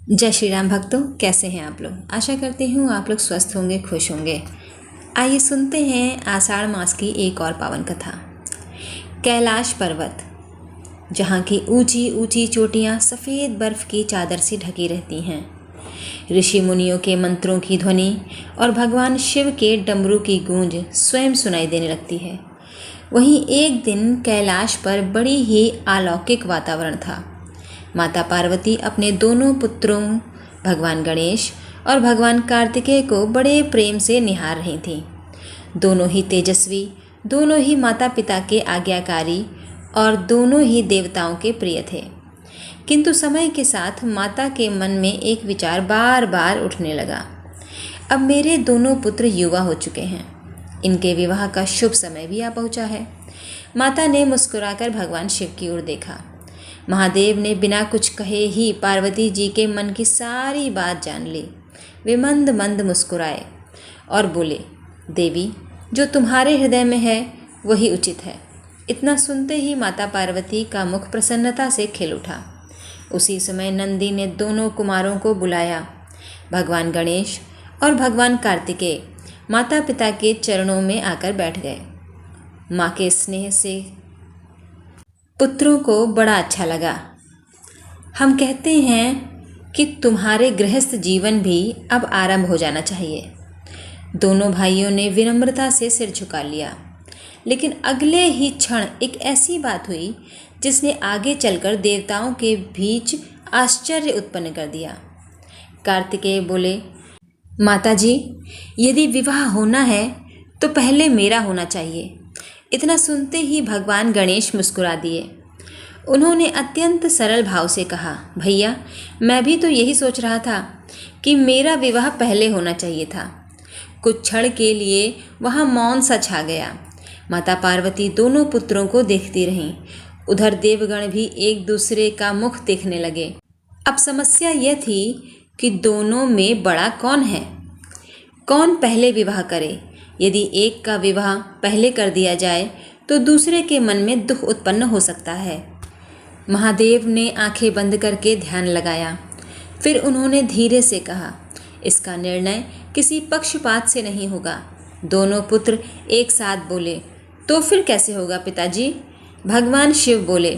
जय श्री राम भक्तों, कैसे हैं आप लोग। आशा करती हूँ आप लोग स्वस्थ होंगे, खुश होंगे। आइए सुनते हैं आषाढ़ मास की एक और पावन कथा। कैलाश पर्वत, जहाँ की ऊंची ऊंची चोटियाँ सफ़ेद बर्फ़ की चादर से ढकी रहती हैं। ऋषि मुनियों के मंत्रों की ध्वनि और भगवान शिव के डमरू की गूंज स्वयं सुनाई देने लगती है। वहीं एक दिन कैलाश पर बड़ी ही अलौकिक वातावरण था। माता पार्वती अपने दोनों पुत्रों भगवान गणेश और भगवान कार्तिकेय को बड़े प्रेम से निहार रही थीं। दोनों ही तेजस्वी, दोनों ही माता पिता के आज्ञाकारी और दोनों ही देवताओं के प्रिय थे। किंतु समय के साथ माता के मन में एक विचार बार बार उठने लगा। अब मेरे दोनों पुत्र युवा हो चुके हैं, इनके विवाह का शुभ समय भी आ पहुंचा है। माता ने मुस्कुराकर भगवान शिव की ओर देखा। महादेव ने बिना कुछ कहे ही पार्वती जी के मन की सारी बात जान ली। वे मंद मंद मुस्कुराए और बोले, देवी, जो तुम्हारे हृदय में है वही उचित है। इतना सुनते ही माता पार्वती का मुख प्रसन्नता से खिल उठा। उसी समय नंदी ने दोनों कुमारों को बुलाया। भगवान गणेश और भगवान कार्तिकेय माता पिता के चरणों में आकर बैठ गए। माँ के स्नेह से पुत्रों को बड़ा अच्छा लगा। हम कहते हैं कि तुम्हारे गृहस्थ जीवन भी अब आरंभ हो जाना चाहिए। दोनों भाइयों ने विनम्रता से सिर झुका लिया, लेकिन अगले ही क्षण एक ऐसी बात हुई जिसने आगे चलकर देवताओं के बीच आश्चर्य उत्पन्न कर दिया। कार्तिकेय बोले, माताजी, यदि विवाह होना है तो पहले मेरा होना चाहिए। इतना सुनते ही भगवान गणेश मुस्कुरा दिए। उन्होंने अत्यंत सरल भाव से कहा, भैया, मैं भी तो यही सोच रहा था कि मेरा विवाह पहले होना चाहिए था। कुछ क्षण के लिए वहाँ मौन सा छा गया। माता पार्वती दोनों पुत्रों को देखती रहीं। उधर देवगण भी एक दूसरे का मुख देखने लगे। अब समस्या यह थी कि दोनों में बड़ा कौन है, कौन पहले विवाह करे। यदि एक का विवाह पहले कर दिया जाए तो दूसरे के मन में दुख उत्पन्न हो सकता है। महादेव ने आंखें बंद करके ध्यान लगाया। फिर उन्होंने धीरे से कहा, इसका निर्णय किसी पक्षपात से नहीं होगा। दोनों पुत्र एक साथ बोले, तो फिर कैसे होगा पिताजी। भगवान शिव बोले,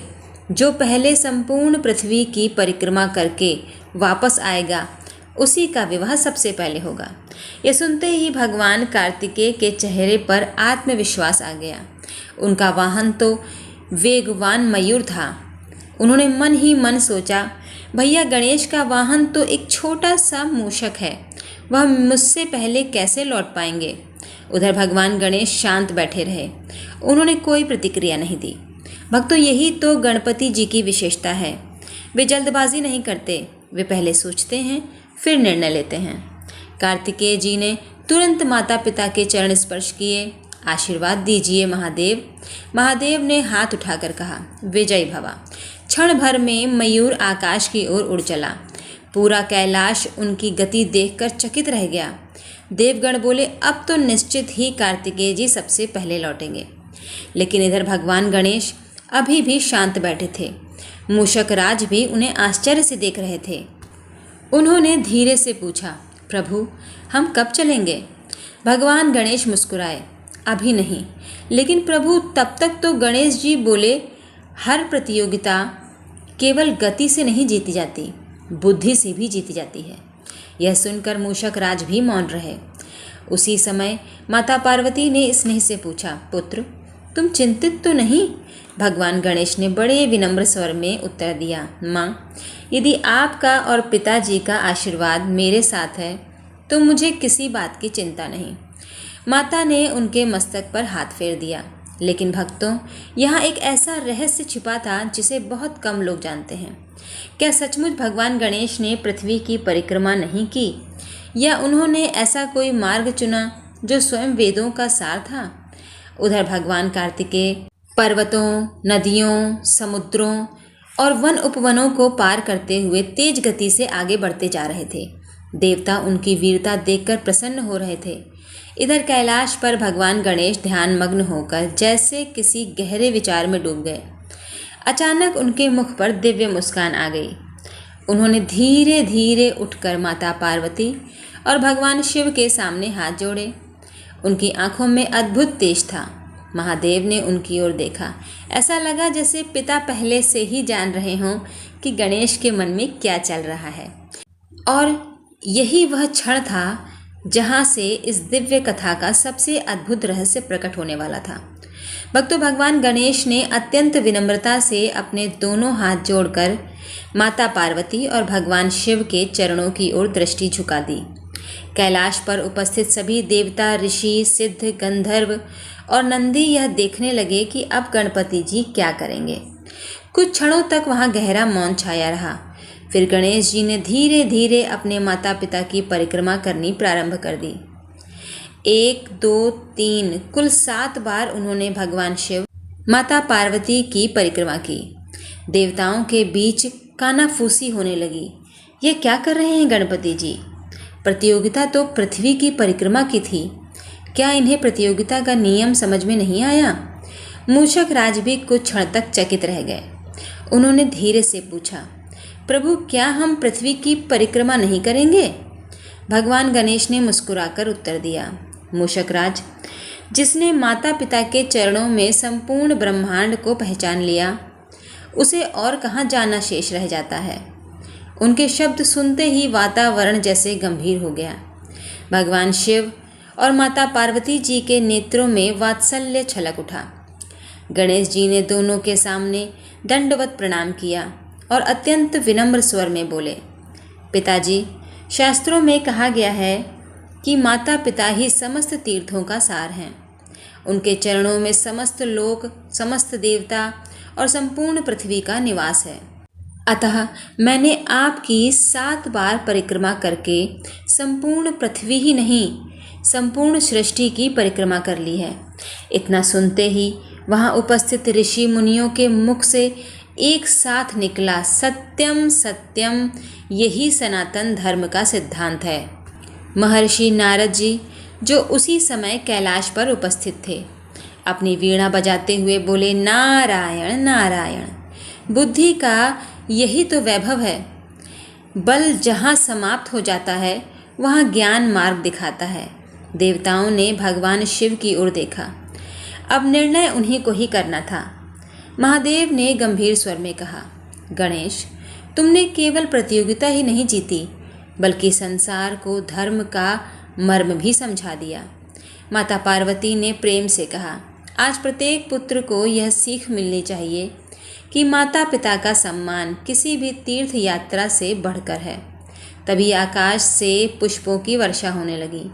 जो पहले संपूर्ण पृथ्वी की परिक्रमा करके वापस आएगा उसी का विवाह सबसे पहले होगा। यह सुनते ही भगवान कार्तिकेय के चेहरे पर आत्मविश्वास आ गया। उनका वाहन तो वेगवान मयूर था। उन्होंने मन ही मन सोचा, भैया गणेश का वाहन तो एक छोटा सा मूषक है, वह मुझसे पहले कैसे लौट पाएंगे। उधर भगवान गणेश शांत बैठे रहे। उन्होंने कोई प्रतिक्रिया नहीं दी। भक्तों, यही तो गणपति जी की विशेषता है। वे जल्दबाजी नहीं करते, वे पहले सोचते हैं फिर निर्णय लेते हैं। कार्तिकेय जी ने तुरंत माता पिता के चरण स्पर्श किए। आशीर्वाद दीजिए महादेव। महादेव ने हाथ उठाकर कहा, विजयी भवा। क्षण भर में मयूर आकाश की ओर उड़ चला। पूरा कैलाश उनकी गति देखकर चकित रह गया। देवगण बोले, अब तो निश्चित ही कार्तिकेय जी सबसे पहले लौटेंगे। लेकिन इधर भगवान गणेश अभी भी शांत बैठे थे। मूषक राज भी उन्हें आश्चर्य से देख रहे थे। उन्होंने धीरे से पूछा, प्रभु, हम कब चलेंगे। भगवान गणेश मुस्कुराए, अभी नहीं। लेकिन प्रभु, तब तक तो गणेश जी बोले, हर प्रतियोगिता केवल गति से नहीं जीती जाती, बुद्धि से भी जीती जाती है। यह सुनकर मूषक राज भी मौन रहे। उसी समय माता पार्वती ने स्नेह से पूछा, पुत्र, तुम चिंतित तो नहीं। भगवान गणेश ने बड़े विनम्र स्वर में उत्तर दिया, माँ, यदि आपका और पिताजी का आशीर्वाद मेरे साथ है तो मुझे किसी बात की चिंता नहीं। माता ने उनके मस्तक पर हाथ फेर दिया। लेकिन भक्तों, यहाँ एक ऐसा रहस्य छिपा था जिसे बहुत कम लोग जानते हैं। क्या सचमुच भगवान गणेश ने पृथ्वी की परिक्रमा नहीं की, या उन्होंने ऐसा कोई मार्ग चुना जो स्वयं वेदों का सार था। उधर भगवान कार्तिकेय पर्वतों, नदियों, समुद्रों और वन उपवनों को पार करते हुए तेज गति से आगे बढ़ते जा रहे थे। देवता उनकी वीरता देखकर प्रसन्न हो रहे थे। इधर कैलाश पर भगवान गणेश ध्यान मग्न होकर जैसे किसी गहरे विचार में डूब गए। अचानक उनके मुख पर दिव्य मुस्कान आ गई। उन्होंने धीरे धीरे उठकर माता पार्वती और भगवान शिव के सामने हाथ जोड़े। उनकी आंखों में अद्भुत तेज था। महादेव ने उनकी ओर देखा। ऐसा लगा जैसे पिता पहले से ही जान रहे हों कि गणेश के मन में क्या चल रहा है। और यही वह क्षण था जहाँ से इस दिव्य कथा का सबसे अद्भुत रहस्य प्रकट होने वाला था। भक्तों, भगवान गणेश ने अत्यंत विनम्रता से अपने दोनों हाथ जोड़कर माता पार्वती और भगवान शिव के चरणों की ओर दृष्टि झुका दी। कैलाश पर उपस्थित सभी देवता, ऋषि, सिद्ध, गंधर्व और नंदी यह देखने लगे कि अब गणपति जी क्या करेंगे। कुछ क्षणों तक वहाँ गहरा मौन छाया रहा। फिर गणेश जी ने धीरे धीरे अपने माता पिता की परिक्रमा करनी प्रारंभ कर दी। 1, 2, 3 कुल 7 बार उन्होंने भगवान शिव, माता पार्वती की परिक्रमा की। देवताओं के बीच कानाफूसी होने लगी। ये क्या कर रहे हैं गणपति जी? प्रतियोगिता तो पृथ्वी की परिक्रमा की थी। क्या इन्हें प्रतियोगिता का नियम समझ में नहीं आया? मूषक राज भी कुछ क्षण तक चकित रह गए। उन्होंने धीरे से पूछा, प्रभु, क्या हम पृथ्वी की परिक्रमा नहीं करेंगे? भगवान गणेश ने मुस्कुराकर उत्तर दिया, मूषक राज, जिसने माता पिता के चरणों में संपूर्ण ब्रह्मांड को पहचान लिया, उसे और कहाँ जाना शेष रह जाता है। उनके शब्द सुनते ही वातावरण जैसे गंभीर हो गया। भगवान शिव और माता पार्वती जी के नेत्रों में वात्सल्य छलक उठा। गणेश जी ने दोनों के सामने दंडवत प्रणाम किया और अत्यंत विनम्र स्वर में बोले, पिताजी, शास्त्रों में कहा गया है कि माता पिता ही समस्त तीर्थों का सार हैं। उनके चरणों में समस्त लोक, समस्त देवता और संपूर्ण पृथ्वी का निवास है। अतः मैंने आपकी 7 बार परिक्रमा करके संपूर्ण पृथ्वी ही नहीं, संपूर्ण सृष्टि की परिक्रमा कर ली है। इतना सुनते ही वहाँ उपस्थित ऋषि मुनियों के मुख से एक साथ निकला, सत्यम सत्यम, यही सनातन धर्म का सिद्धांत है। महर्षि नारद जी, जो उसी समय कैलाश पर उपस्थित थे, अपनी वीणा बजाते हुए बोले, नारायण नारायण। बुद्धि का यही तो वैभव है। बल जहाँ समाप्त हो जाता है वहाँ ज्ञान मार्ग दिखाता है। देवताओं ने भगवान शिव की ओर देखा। अब निर्णय उन्हीं को ही करना था। महादेव ने गंभीर स्वर में कहा, गणेश, तुमने केवल प्रतियोगिता ही नहीं जीती, बल्कि संसार को धर्म का मर्म भी समझा दिया। माता पार्वती ने प्रेम से कहा, आज प्रत्येक पुत्र को यह सीख मिलनी चाहिए कि माता पिता का सम्मान किसी भी तीर्थ यात्रा से बढ़कर है। तभी आकाश से पुष्पों की वर्षा होने लगी।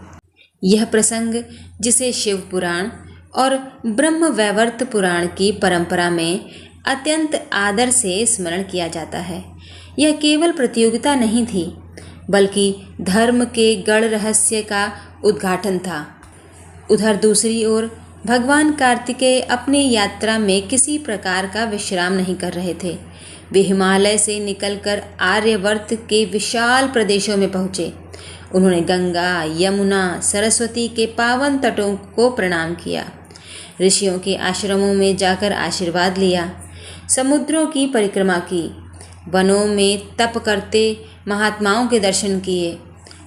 यह प्रसंग, जिसे शिव पुराण और ब्रह्म वैवर्त पुराण की परंपरा में अत्यंत आदर से स्मरण किया जाता है, यह केवल प्रतियोगिता नहीं थी, बल्कि धर्म के गढ़ रहस्य का उद्घाटन था। उधर दूसरी ओर भगवान कार्तिकेय अपनी यात्रा में किसी प्रकार का विश्राम नहीं कर रहे थे। वे हिमालय से निकलकर आर्यवर्त के विशाल प्रदेशों में पहुँचे। उन्होंने गंगा, यमुना, सरस्वती के पावन तटों को प्रणाम किया, ऋषियों के आश्रमों में जाकर आशीर्वाद लिया, समुद्रों की परिक्रमा की, वनों में तप करते महात्माओं के दर्शन किए।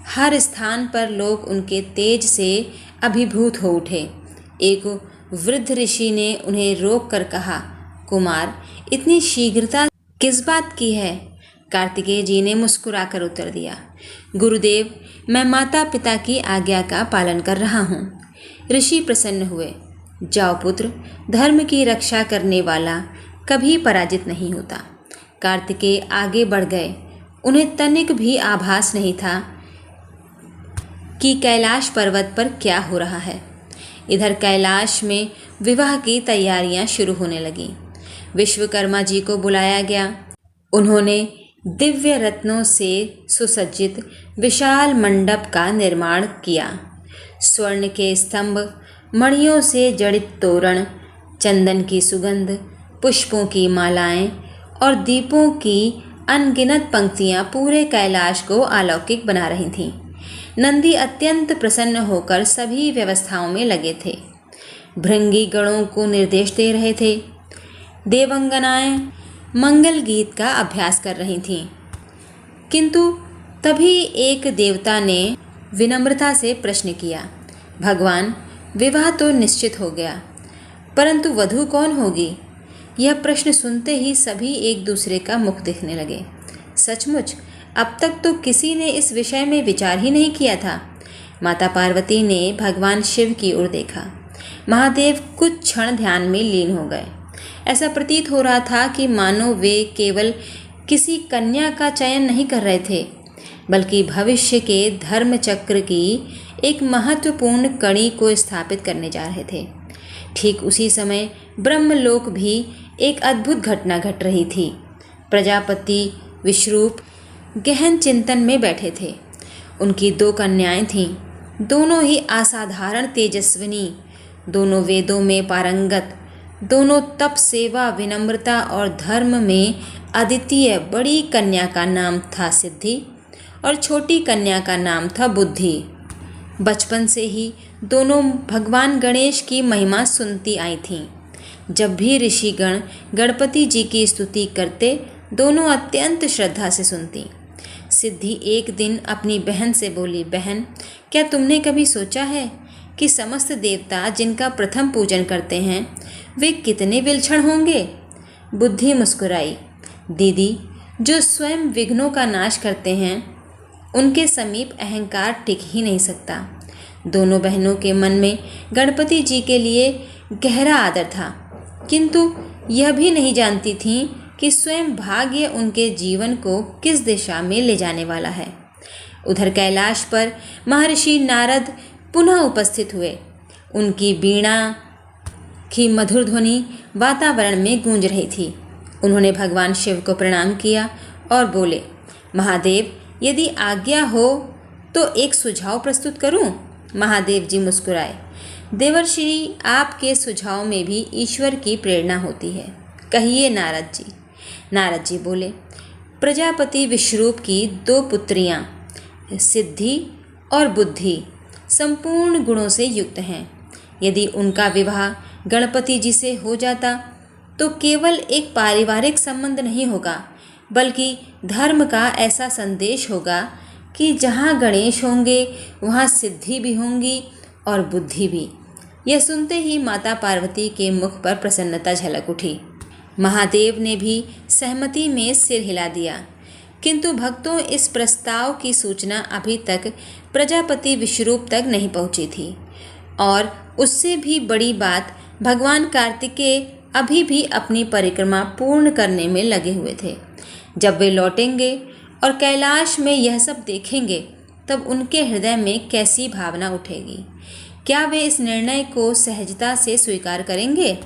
हर स्थान पर लोग उनके तेज से अभिभूत हो उठे। एक वृद्ध ऋषि ने उन्हें रोक कर कहा, कुमार, इतनी शीघ्रता किस बात की है? कार्तिकेय जी ने मुस्कुराकर उत्तर दिया, गुरुदेव, मैं माता पिता की आज्ञा का पालन कर रहा हूँ। ऋषि प्रसन्न हुए। जाओ पुत्र, धर्म की रक्षा करने वाला कभी पराजित नहीं होता। कार्तिकेय आगे बढ़ गए। उन्हें तनिक भी आभास नहीं था कि कैलाश पर्वत पर क्या हो रहा है। इधर कैलाश में विवाह की तैयारियां शुरू होने लगीं। विश्वकर्मा जी को बुलाया गया। उन्होंने दिव्य रत्नों से सुसज्जित विशाल मंडप का निर्माण किया। स्वर्ण के स्तंभ, मणियों से जड़ित तोरण, चंदन की सुगंध, पुष्पों की मालाएं और दीपों की अनगिनत पंक्तियां पूरे कैलाश को अलौकिक बना रही थीं। नंदी अत्यंत प्रसन्न होकर सभी व्यवस्थाओं में लगे थे। भृंगी गणों को निर्देश दे रहे थे। देवंगनाएं मंगल गीत का अभ्यास कर रही थीं। किंतु तभी एक देवता ने विनम्रता से प्रश्न किया, भगवान, विवाह तो निश्चित हो गया, परंतु वधू कौन होगी? यह प्रश्न सुनते ही सभी एक दूसरे का मुख देखने लगे। सचमुच अब तक तो किसी ने इस विषय में विचार ही नहीं किया था। माता पार्वती ने भगवान शिव की ओर देखा। महादेव कुछ क्षण ध्यान में लीन हो गए। ऐसा प्रतीत हो रहा था कि मानो वे केवल किसी कन्या का चयन नहीं कर रहे थे, बल्कि भविष्य के धर्म चक्र की एक महत्वपूर्ण कड़ी को स्थापित करने जा रहे थे। ठीक उसी समय ब्रह्मलोक भी एक अद्भुत घटना घट रही थी। प्रजापति विश्रूप गहन चिंतन में बैठे थे। उनकी 2 कन्याएं थीं, दोनों ही असाधारण तेजस्विनी, दोनों वेदों में पारंगत, दोनों तप, सेवा, विनम्रता और धर्म में अद्वितीय। बड़ी कन्या का नाम था सिद्धि और छोटी कन्या का नाम था बुद्धि। बचपन से ही दोनों भगवान गणेश की महिमा सुनती आई थीं। जब भी ऋषिगण गणपति जी की स्तुति करते, दोनों अत्यंत श्रद्धा से सुनती। सिद्धि एक दिन अपनी बहन से बोली, बहन, क्या तुमने कभी सोचा है कि समस्त देवता जिनका प्रथम पूजन करते हैं वे कितने विलक्षण होंगे? बुद्धि मुस्कुराई, दीदी, जो स्वयं विघ्नों का नाश करते हैं उनके समीप अहंकार टिक ही नहीं सकता। दोनों बहनों के मन में गणपति जी के लिए गहरा आदर था, किंतु यह भी नहीं जानती थीं कि स्वयं भाग्य उनके जीवन को किस दिशा में ले जाने वाला है। उधर कैलाश पर महर्षि नारद पुनः उपस्थित हुए। उनकी वीणा की मधुर ध्वनि वातावरण में गूंज रही थी। उन्होंने भगवान शिव को प्रणाम किया और बोले, महादेव, यदि आज्ञा हो तो एक सुझाव प्रस्तुत करूं? महादेव जी मुस्कुराए, देवर्षि, आपके सुझाव में भी ईश्वर की प्रेरणा होती है, कहिए नारद जी। नारद जी बोले, प्रजापति विश्रूप की 2 पुत्रियां सिद्धि और बुद्धि संपूर्ण गुणों से युक्त हैं। यदि उनका विवाह गणपति जी से हो जाता तो केवल एक पारिवारिक संबंध नहीं होगा, बल्कि धर्म का ऐसा संदेश होगा कि जहाँ गणेश होंगे वहाँ सिद्धि भी होंगी और बुद्धि भी। यह सुनते ही माता पार्वती के मुख पर प्रसन्नता झलक उठी। महादेव ने भी सहमति में सिर हिला दिया, किंतु भक्तों, इस प्रस्ताव की सूचना अभी तक प्रजापति विश्वरूप तक नहीं पहुंची थी। और उससे भी बड़ी बात, भगवान कार्तिकेय अभी भी अपनी परिक्रमा पूर्ण करने में लगे हुए थे। जब वे लौटेंगे और कैलाश में यह सब देखेंगे, तब उनके हृदय में कैसी भावना उठेगी? क्या वे इस निर्णय को सहजता से स्वीकार करेंगे?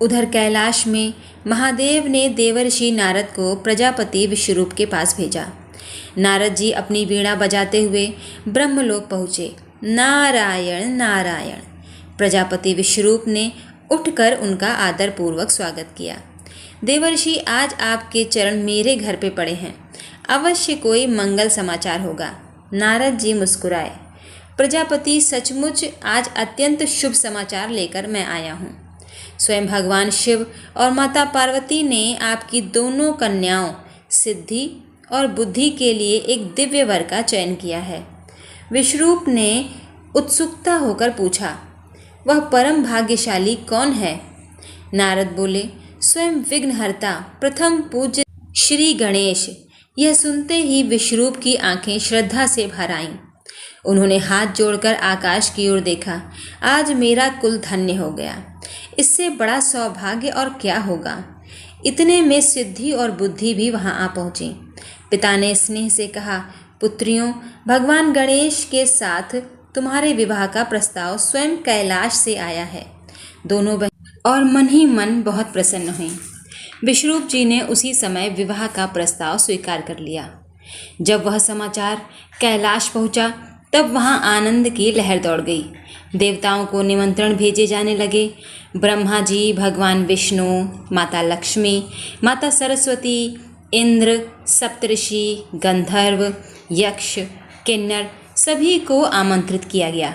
उधर कैलाश में महादेव ने देवर्षि नारद को प्रजापति विश्वरूप के पास भेजा। नारद जी अपनी वीणा बजाते हुए ब्रह्मलोक पहुँचे। नारायण नारायण। प्रजापति विश्वरूप ने उठकर उनका आदरपूर्वक स्वागत किया। देवर्षि, आज आपके चरण मेरे घर पे पड़े हैं, अवश्य कोई मंगल समाचार होगा। नारद जी मुस्कुराए, प्रजापति, सचमुच आज अत्यंत शुभ समाचार लेकर मैं आया हूँ। स्वयं भगवान शिव और माता पार्वती ने आपकी दोनों कन्याओं सिद्धि और बुद्धि के लिए एक दिव्य वर का चयन किया है। विश्वरूप ने उत्सुकता होकर पूछा, वह परम भाग्यशाली कौन है? नारद बोले, स्वयं विघ्नहर्ता प्रथम पूज्य श्री गणेश। यह सुनते ही विश्वरूप की आंखें श्रद्धा से भर आईं। उन्होंने हाथ जोड़कर आकाश की ओर देखा। आज मेरा कुल धन्य हो गया, इससे बड़ा सौभाग्य और क्या होगा। इतने में सिद्धि और बुद्धि भी वहां आ पहुंची। पिता ने स्नेह से कहा, पुत्रियों, भगवान गणेश के साथ तुम्हारे विवाह का प्रस्ताव स्वयं कैलाश से आया है। दोनों बहन और मन ही मन बहुत प्रसन्न हुई। विश्वरूप जी ने उसी समय विवाह का प्रस्ताव स्वीकार कर लिया। जब वह समाचार कैलाश पहुंचा, तब वहां आनंद की लहर दौड़ गई। देवताओं को निमंत्रण भेजे जाने लगे। ब्रह्मा जी, भगवान विष्णु, माता लक्ष्मी, माता सरस्वती, इंद्र, सप्तऋषि, गंधर्व, यक्ष, किन्नर सभी को आमंत्रित किया गया।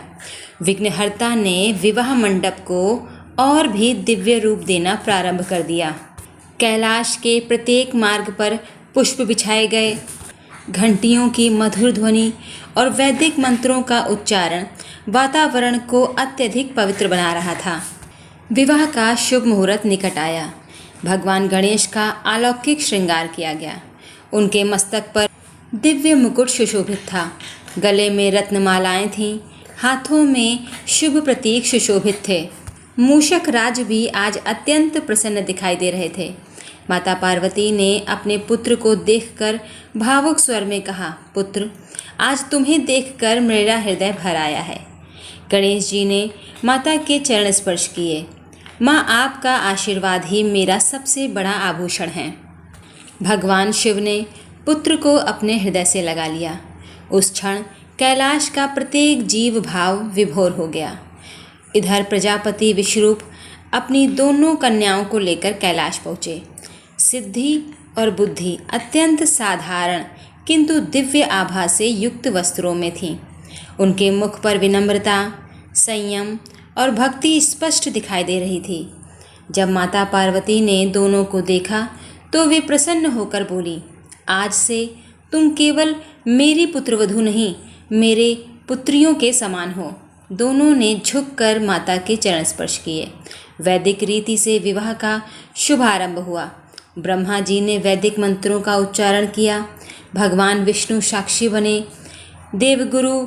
विघ्नहर्ता ने विवाह मंडप को और भी दिव्य रूप देना प्रारंभ कर दिया। कैलाश के प्रत्येक मार्ग पर पुष्प बिछाए गए, घंटियों की मधुर ध्वनि और वैदिक मंत्रों का उच्चारण वातावरण को अत्यधिक पवित्र बना रहा था। विवाह का शुभ मुहूर्त निकट आया। भगवान गणेश का अलौकिक श्रृंगार किया गया। उनके मस्तक पर दिव्य मुकुट सुशोभित था, गले में रत्नमालाएं थीं, हाथों में शुभ प्रतीक सुशोभित थे। मूषक राज भी आज अत्यंत प्रसन्न दिखाई दे रहे थे। माता पार्वती ने अपने पुत्र को देखकर भावुक स्वर में कहा, पुत्र, आज तुम्हें देखकर मेरा हृदय भर आया है। गणेश जी ने माता के चरण स्पर्श किए। माँ, आपका आशीर्वाद ही मेरा सबसे बड़ा आभूषण है। भगवान शिव ने पुत्र को अपने हृदय से लगा लिया। उस क्षण कैलाश का प्रत्येक जीव भाव विभोर हो गया। इधर प्रजापति विश्वरूप अपनी दोनों कन्याओं को लेकर कैलाश पहुँचे। सिद्धि और बुद्धि अत्यंत साधारण किंतु दिव्य आभा से युक्त वस्त्रों में थीं। उनके मुख पर विनम्रता, संयम और भक्ति स्पष्ट दिखाई दे रही थी। जब माता पार्वती ने दोनों को देखा तो वे प्रसन्न होकर बोली, आज से तुम केवल मेरी पुत्रवधू नहीं, मेरे पुत्रियों के समान हो। दोनों ने झुककर माता के चरण स्पर्श किए। वैदिक रीति से विवाह का शुभारंभ हुआ। ब्रह्मा जी ने वैदिक मंत्रों का उच्चारण किया। भगवान विष्णु साक्षी बने। देवगुरु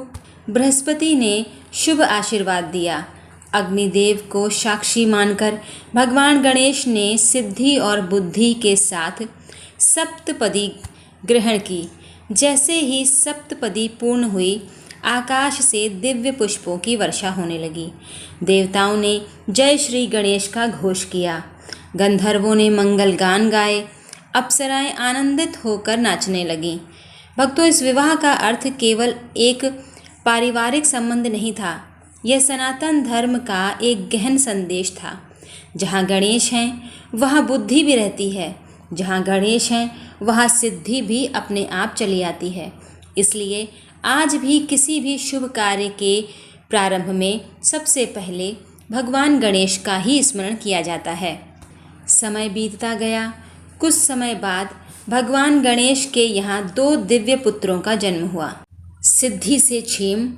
बृहस्पति ने शुभ आशीर्वाद दिया। अग्निदेव को साक्षी मानकर भगवान गणेश ने सिद्धि और बुद्धि के साथ सप्तपदी ग्रहण की। जैसे ही सप्तपदी पूर्ण हुई, आकाश से दिव्य पुष्पों की वर्षा होने लगी। देवताओं ने जय श्री गणेश का घोष किया। गंधर्वों ने मंगल गान गाए। अप्सराएं आनंदित होकर नाचने लगीं। भक्तों, इस विवाह का अर्थ केवल एक पारिवारिक संबंध नहीं था, यह सनातन धर्म का एक गहन संदेश था। जहाँ गणेश हैं वहाँ बुद्धि भी रहती है, जहाँ गणेश हैं वहाँ सिद्धि भी अपने आप चली आती है। इसलिए आज भी किसी भी शुभ कार्य के प्रारंभ में सबसे पहले भगवान गणेश का ही स्मरण किया जाता है। समय बीतता गया। कुछ समय बाद भगवान गणेश के यहाँ 2 दिव्य पुत्रों का जन्म हुआ। सिद्धि से क्षेम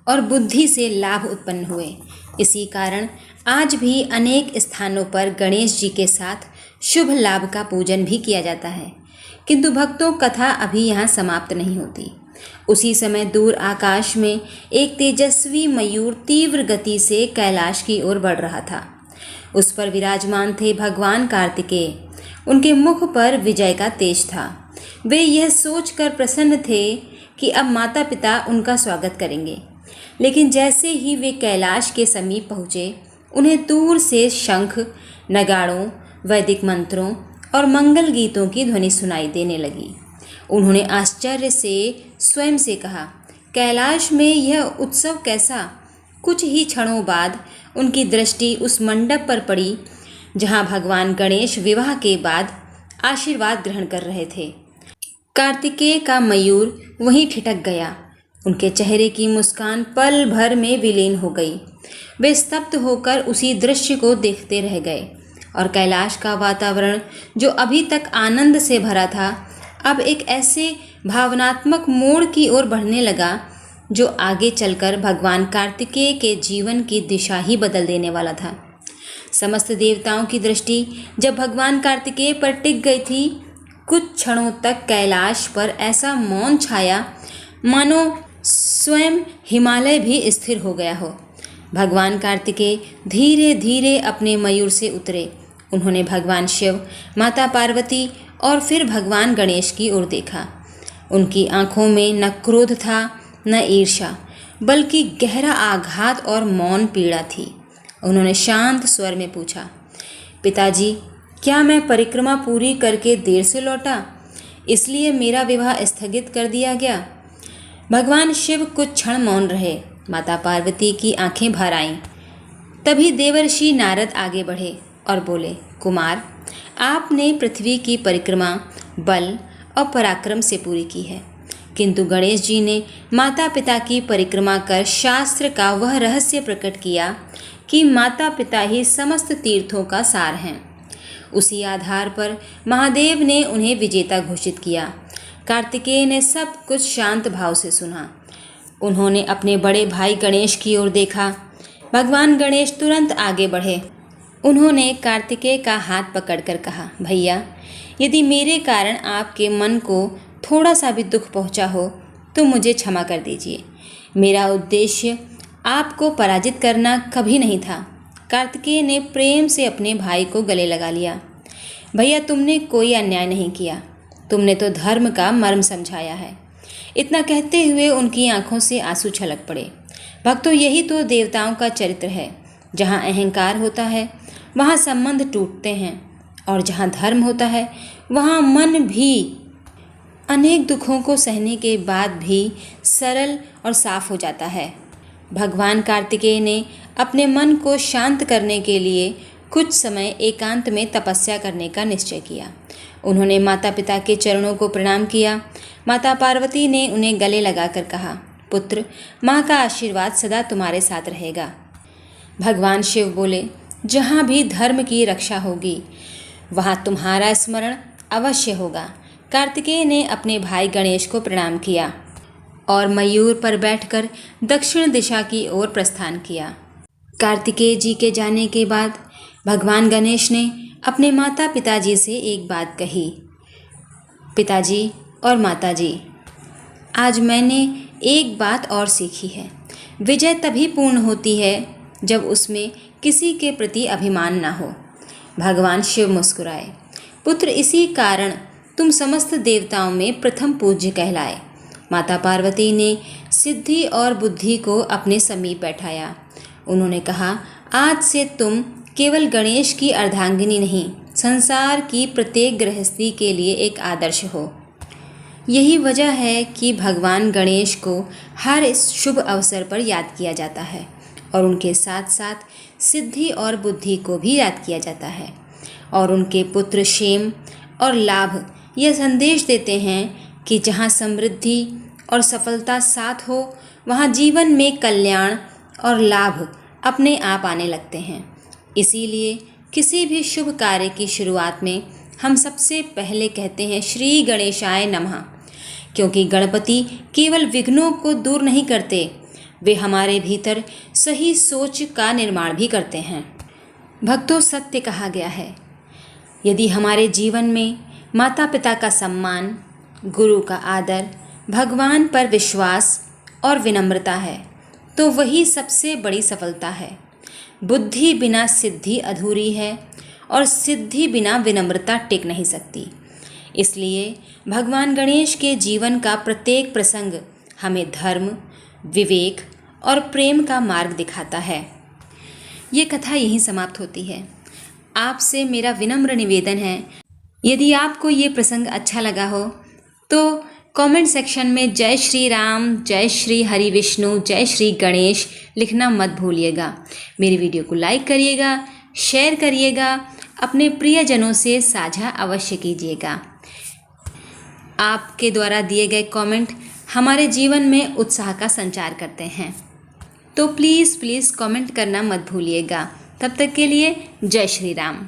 और बुद्धि से लाभ उत्पन्न हुए। इसी कारण आज भी अनेक स्थानों पर गणेश जी के साथ शुभ लाभ का पूजन भी किया जाता है। किंतु भक्तों, कथा अभी यहाँ समाप्त नहीं होती। उसी समय दूर आकाश में एक तेजस्वी मयूर तीव्र गति से कैलाश की ओर बढ़ रहा था। उस पर विराजमान थे भगवान कार्तिकेय। उनके मुख पर विजय का तेज था। वे यह सोचकर प्रसन्न थे कि अब माता पिता उनका स्वागत करेंगे। लेकिन जैसे ही वे कैलाश के समीप पहुँचे, उन्हें दूर से शंख, नगाड़ों, वैदिक मंत्रों और मंगल गीतों की ध्वनि सुनाई देने लगी। उन्होंने आश्चर्य से स्वयं से कहा, कैलाश में यह उत्सव कैसा? कुछ ही क्षणों बाद उनकी दृष्टि उस मंडप पर पड़ी जहाँ भगवान गणेश विवाह के बाद आशीर्वाद ग्रहण कर रहे थे। कार्तिकेय का मयूर वहीं ठिठक गया। उनके चेहरे की मुस्कान पल भर में विलीन हो गई। वे स्तब्ध होकर उसी दृश्य को देखते रह गए और कैलाश का वातावरण जो अभी तक आनंद से भरा था, अब एक ऐसे भावनात्मक मोड़ की ओर बढ़ने लगा जो आगे चलकर भगवान कार्तिकेय के जीवन की दिशा ही बदल देने वाला था। समस्त देवताओं की दृष्टि जब भगवान कार्तिकेय पर टिक गई थी, कुछ क्षणों तक कैलाश पर ऐसा मौन छाया मानो स्वयं हिमालय भी स्थिर हो गया हो। भगवान कार्तिकेय धीरे धीरे अपने मयूर से उतरे। उन्होंने भगवान शिव, माता पार्वती और फिर भगवान गणेश की ओर देखा। उनकी आंखों में न क्रोध था न ईर्ष्या, बल्कि गहरा आघात और मौन पीड़ा थी। उन्होंने शांत स्वर में पूछा, पिताजी, क्या मैं परिक्रमा पूरी करके देर से लौटा, इसलिए मेरा विवाह स्थगित कर दिया गया? भगवान शिव कुछ क्षण मौन रहे। माता पार्वती की आंखें भर आईं। तभी देवर्षि नारद आगे बढ़े और बोले, कुमार, आपने पृथ्वी की परिक्रमा बल और पराक्रम से पूरी की है, किंतु गणेश जी ने माता पिता की परिक्रमा कर शास्त्र का वह रहस्य प्रकट किया कि माता पिता ही समस्त तीर्थों का सार हैं। उसी आधार पर महादेव ने उन्हें विजेता घोषित किया। कार्तिकेय ने सब कुछ शांत भाव से सुना। उन्होंने अपने बड़े भाई गणेश की ओर देखा। भगवान गणेश तुरंत आगे बढ़े। उन्होंने कार्तिकेय का हाथ पकड़कर कहा, भैया, यदि मेरे कारण आपके मन को थोड़ा सा भी दुख पहुंचा हो तो मुझे क्षमा कर दीजिए। मेरा उद्देश्य आपको पराजित करना कभी नहीं था। कार्तिकेय ने प्रेम से अपने भाई को गले लगा लिया। भैया, तुमने कोई अन्याय नहीं किया, तुमने तो धर्म का मर्म समझाया है। इतना कहते हुए उनकी आंखों से आंसू छलक पड़े। भक्तों, यही तो देवताओं का चरित्र है। जहाँ अहंकार होता है वहाँ संबंध टूटते हैं, और जहाँ धर्म होता है वहाँ मन भी अनेक दुखों को सहने के बाद भी सरल और साफ हो जाता है। भगवान कार्तिकेय ने अपने मन को शांत करने के लिए कुछ समय एकांत में तपस्या करने का निश्चय किया। उन्होंने माता पिता के चरणों को प्रणाम किया। माता पार्वती ने उन्हें गले लगाकर कहा, पुत्र, माँ का आशीर्वाद सदा तुम्हारे साथ रहेगा। भगवान शिव बोले, जहाँ भी धर्म की रक्षा होगी वहाँ तुम्हारा स्मरण अवश्य होगा। कार्तिकेय ने अपने भाई गणेश को प्रणाम किया और मयूर पर बैठकर दक्षिण दिशा की ओर प्रस्थान किया। कार्तिकेय जी के जाने के बाद भगवान गणेश ने अपने माता पिताजी से एक बात कही, पिताजी और माताजी, आज मैंने एक बात और सीखी है। विजय तभी पूर्ण होती है जब उसमें किसी के प्रति अभिमान न हो। भगवान शिव मुस्कुराए, पुत्र, इसी कारण तुम समस्त देवताओं में प्रथम पूज्य कहलाए। माता पार्वती ने सिद्धि और बुद्धि को अपने समीप बैठाया। उन्होंने कहा, आज से तुम केवल गणेश की अर्धांगिनी नहीं, संसार की प्रत्येक गृहस्थी के लिए एक आदर्श हो। यही वजह है कि भगवान गणेश को हर इस शुभ अवसर पर याद किया जाता है और उनके साथ साथ सिद्धि और बुद्धि को भी याद किया जाता है। और उनके पुत्र क्षेम और लाभ यह संदेश देते हैं कि जहाँ समृद्धि और सफलता साथ हो वहाँ जीवन में कल्याण और लाभ अपने आप आने लगते हैं। इसीलिए किसी भी शुभ कार्य की शुरुआत में हम सबसे पहले कहते हैं श्री गणेशाय नमः, क्योंकि गणपति केवल विघ्नों को दूर नहीं करते, वे हमारे भीतर सही सोच का निर्माण भी करते हैं। भक्तों, सत्य कहा गया है, यदि हमारे जीवन में माता पिता का सम्मान, गुरु का आदर, भगवान पर विश्वास और विनम्रता है तो वही सबसे बड़ी सफलता है। बुद्धि बिना सिद्धि अधूरी है और सिद्धि बिना विनम्रता टिक नहीं सकती। इसलिए भगवान गणेश के जीवन का प्रत्येक प्रसंग हमें धर्म, विवेक और प्रेम का मार्ग दिखाता है। ये कथा यहीं समाप्त होती है। आपसे मेरा विनम्र निवेदन है, यदि आपको ये प्रसंग अच्छा लगा हो तो कमेंट सेक्शन में जय श्री राम, जय श्री हरि विष्णु, जय श्री गणेश लिखना मत भूलिएगा। मेरी वीडियो को लाइक करिएगा, शेयर करिएगा, अपने प्रियजनों से साझा अवश्य कीजिएगा। आपके द्वारा दिए गए कमेंट हमारे जीवन में उत्साह का संचार करते हैं, तो प्लीज़ कमेंट करना मत भूलिएगा। तब तक के लिए जय श्री राम।